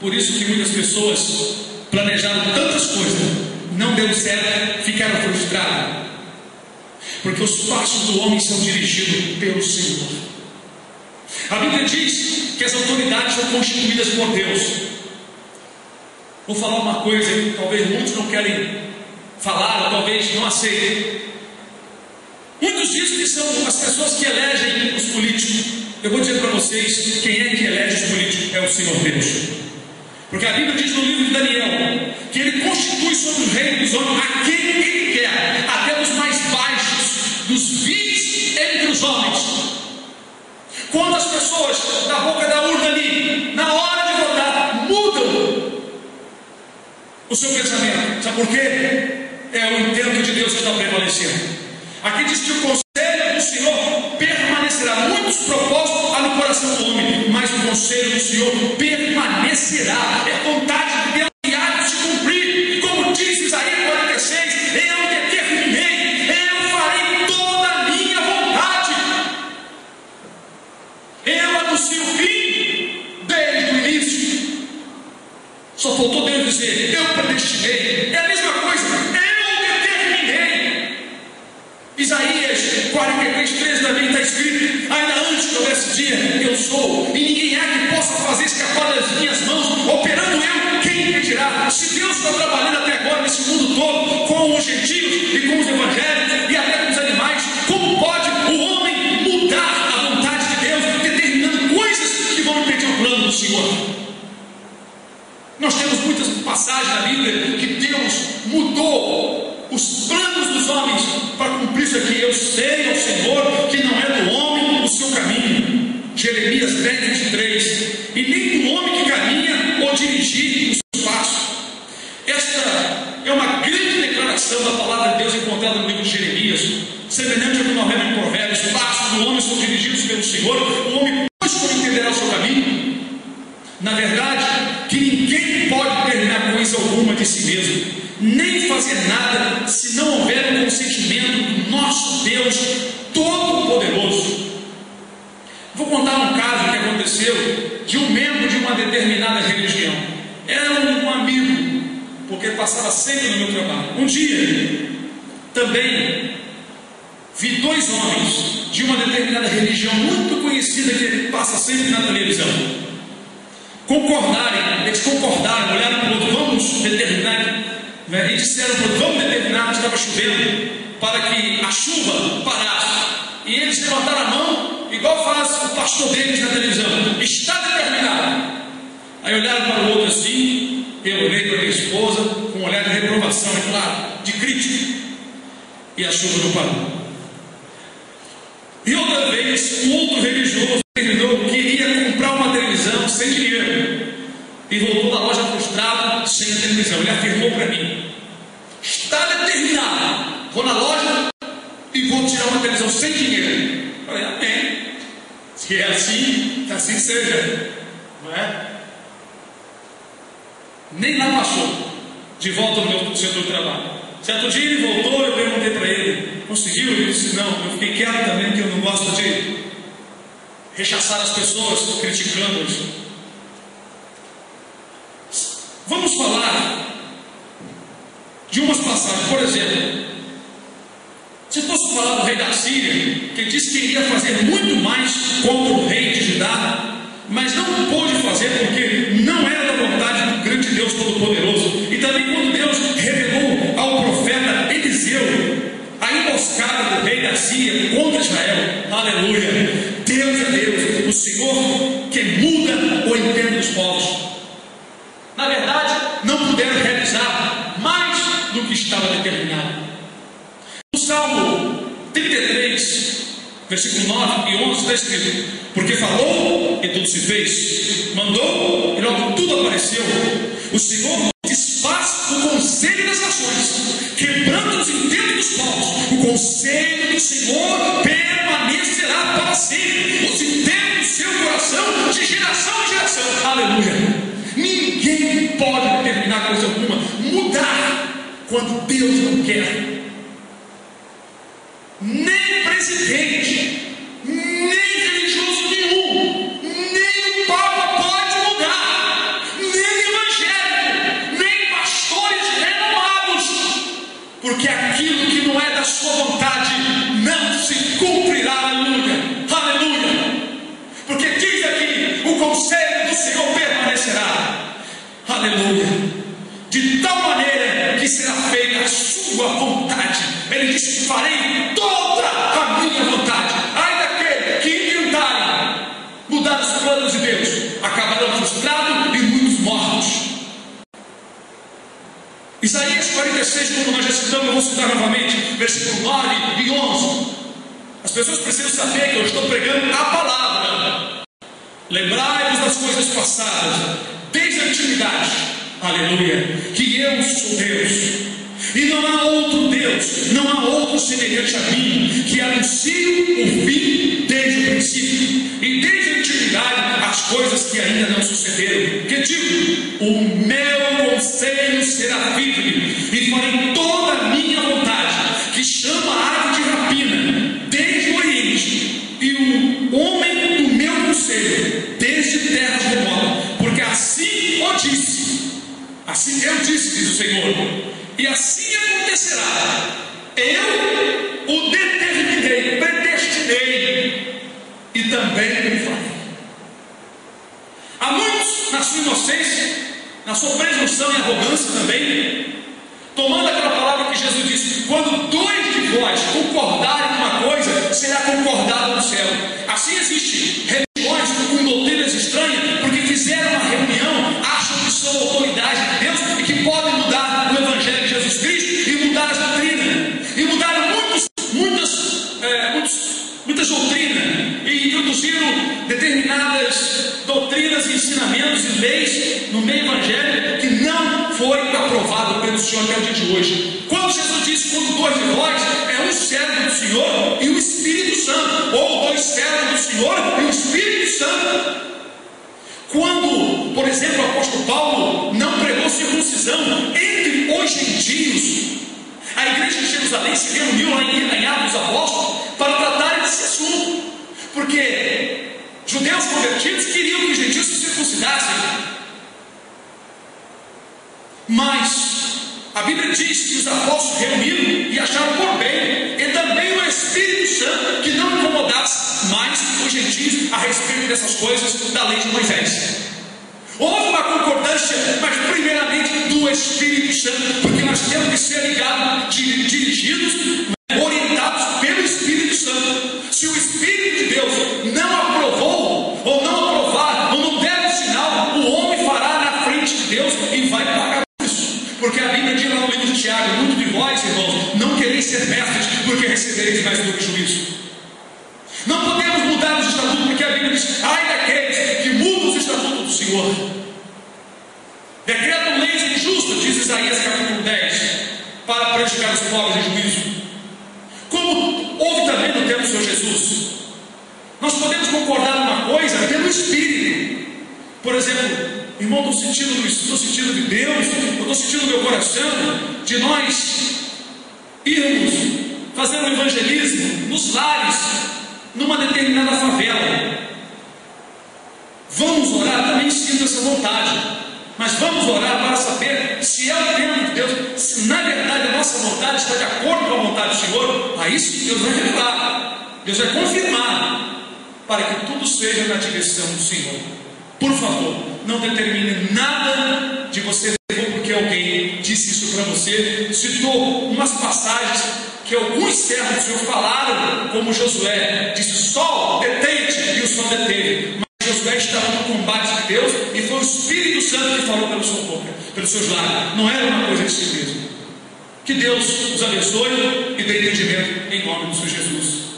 Por isso que muitas pessoas planejaram tantas coisas, não deu certo, ficaram frustrados. Porque os passos do homem são dirigidos pelo Senhor. A Bíblia diz que as autoridades são constituídas por Deus. Vou falar uma coisa que talvez muitos não querem falar, ou talvez não aceitem. Muitos dizem que são as pessoas que elegem os políticos. Eu vou dizer para vocês, quem é que elege os políticos? É o Senhor Deus. Porque a Bíblia diz no livro de Daniel que Ele constitui sobre os reinos dos homens a quem Ele quer, até dos mais baixos, dos vis entre os homens. Quando as pessoas da boca da urna ali, na hora de votar, mudam o seu pensamento, sabe por quê? É o intento de Deus que está prevalecendo. Aqui diz que o conselho do Senhor permanecerá. Muitos propósitos há no coração do homem, mas o conselho do Senhor permanecerá. É a vontade de Deus que há de se cumprir. Como diz Isaías 46, eu determinei, eu farei toda a minha vontade. Eu anuncio o fim desde o início. Só faltou Deus dizer, eu predestinei. É a mesma coisa, eu determinei. Isaías 43, 13 também está escrito, ainda antes que houvesse dia, eu sou, e ninguém há que possa fazer escapar das minhas mãos, operando eu, quem impedirá? Se Deus está trabalhando até agora nesse mundo todo, com os gentios e com os evangélicos, e até com os animais, como pode o homem mudar a vontade de Deus, determinando coisas que vão impedir o plano do Senhor? Nós temos muitas passagens na Bíblia que Deus mudou os planos dos homens para cumprir isso aqui. Eu sei ao Senhor que não é do homem o seu caminho. Jeremias 10, 23. E nem do homem que caminha ou dirigir os seus passos. Esta é uma grande declaração da palavra de Deus encontrada no livro de Jeremias, semelhante ao que nós vemos em Provérbios. Os passos do homem são dirigidos pelo Senhor. O homem, pois, como entenderá o seu caminho? Na verdade, que ninguém pode terminar coisa alguma de si mesmo, nem fazer nada, se não houver um consentimento do nosso Deus Todo-Poderoso. Vou contar um caso que aconteceu de um membro de uma determinada religião. Era um amigo, porque passava sempre no meu trabalho. Um dia, também, vi dois homens de uma determinada religião muito conhecida que passa sempre na televisão. Eles concordaram, olharam para o outro, vamos determinar, e disseram para o outro, vamos determinar que estava chovendo, para que a chuva parasse. E eles levantaram a mão, igual faz o pastor deles na televisão, está determinado. Aí olharam para o outro assim, eu olhei para minha esposa, com um olhar de reprovação, é claro, de crítica, e a chuva não parou. E outra vez, um outro religioso terminou que iria comprar uma televisão sem dinheiro e voltou da loja frustrado sem a televisão. Ele afirmou para mim, está determinado, vou na loja e vou tirar uma televisão sem dinheiro. Eu falei, amém, se é assim, que assim seja, não é? Nem lá passou, de volta no meu setor de trabalho. Certo dia ele voltou, eu perguntei para ele, conseguiu? Ele disse, não, eu fiquei quieto também, que eu não gosto de rechaçar as pessoas, criticando-os. Vamos falar de umas passagens, por exemplo, se fosse falar do rei da Síria, que disse que iria fazer muito mais contra o rei de Judá, mas não pôde fazer porque não era da vontade do grande Deus Todo-Poderoso. E também quando Deus revelou ao profeta Eliseu a emboscada do rei da Síria contra Israel, aleluia, Deus é Deus, o Senhor que muda o entendo dos povos. Na verdade, não puderam realizar mais do que estava determinado. No Salmo 33, versículo 9 e 11 está escrito, porque falou e tudo se fez, mandou e logo tudo apareceu. O Senhor desfaz o conselho das nações, quebrando os intentos dos povos. O conselho do Senhor permanecerá para sempre, os intentos do seu coração de geração em geração. Aleluia. Ninguém pode determinar coisa alguma, mudar quando Deus não quer. Nem presidente, nem religioso nenhum, nem o Papa pode mudar, nem aleluia, de tal maneira que será feita a sua vontade. Ele disse: farei toda a minha vontade. Ai daquele que intentarem mudar os planos de Deus, acabarão frustrados e muitos mortos. Isaías 46, como nós já citamos, eu vou citar novamente, versículo 9 e 11. As pessoas precisam saber que eu estou pregando a palavra. Lembrai-vos das coisas passadas, desde a antiguidade, aleluia, que eu sou Deus, e não há outro Deus, não há outro semelhante a mim, que anuncie o fim desde o princípio, e desde a antiguidade as coisas que ainda não sucederam. Que digo: o meu conselho será firme, e farei toda a minha vontade, que chama a ave de rapina desde o Oriente, e o homem do meu conselho desde terras remotas, porque assim o disse, assim eu disse, diz o Senhor, e assim acontecerá. Eu o determinei, predestinei, e também o farei. Há muitos, na sua inocência, na sua presunção e arrogância também, tomando aquela palavra que Jesus disse: quando dois de vós concordarem numa coisa, será concordado no céu. Assim existe religiões com doutrinas estranhas, porque fizeram uma reunião, acham que são autoridade de Deus e que podem mudar o Evangelho de Jesus Cristo e mudar as doutrinas, e mudaram muitas doutrinas, e introduziram determinadas doutrinas e ensinamentos e leis no meio evangélico que não foi aprovado pelo Senhor até o dia de hoje. Quando Jesus disse: quando dois de vós, é um servo do Senhor e o Espírito Santo, ou dois servos do Senhor e o Espírito Santo. Quando, por exemplo, o apóstolo Paulo não pregou circuncisão entre os gentios, a igreja de Jerusalém se reuniu lá em Atos dos Apóstolos para tratar desse assunto, porque judeus convertidos queriam que os gentios se circuncidassem, mas a Bíblia diz que os apóstolos reuniram e acharam por bem, e também o Espírito Santo, que não incomodasse mais os gentios a respeito dessas coisas da lei de Moisés. Houve uma concordância, mas primeiramente do Espírito Santo, porque nós temos que ser ligados, dirigidos, orientados pelo Espírito Santo. Se o Espírito de Deus não aprovou, ou não aprovar, ou não der o sinal, o homem fará na frente de Deus e vai pagar isso. Porque a Bíblia diz lá no livro de Tiago: muito de vós, irmãos, não quereis ser mestres, porque recebereis mais do juízo. Não podemos mudar os estatutos, porque a Bíblia diz: ai daqueles que mudam os estatutos do Senhor. Decretam leis injustas, diz Isaías capítulo 10, para prejudicar os pobres em juízo. Como houve também no tempo do Senhor Jesus. Nós podemos concordar numa coisa pelo Espírito. Por exemplo, irmão, estou sentindo de Deus, eu estou sentindo no meu coração de nós irmos fazer um evangelismo nos lares, numa determinada favela. Vamos orar, também sinto essa vontade, mas vamos orar para saber se é o tempo de Deus, se na verdade a nossa vontade está de acordo com a vontade do Senhor. Aí sim Deus vai revelar, Deus vai confirmar, para que tudo seja na direção do Senhor. Por favor, não determine nada de você porque alguém disse isso para você. Citou umas passagens que alguns servos do Senhor falaram, como Josué disse: sol, detente, e o sol deteve. Mas Josué estava no combate de Deus, e foi o Espírito Santo que falou pelo seu boca, pelos seus lábios. Não era uma coisa de si mesmo. Que Deus os abençoe e dê entendimento em nome do Senhor Jesus.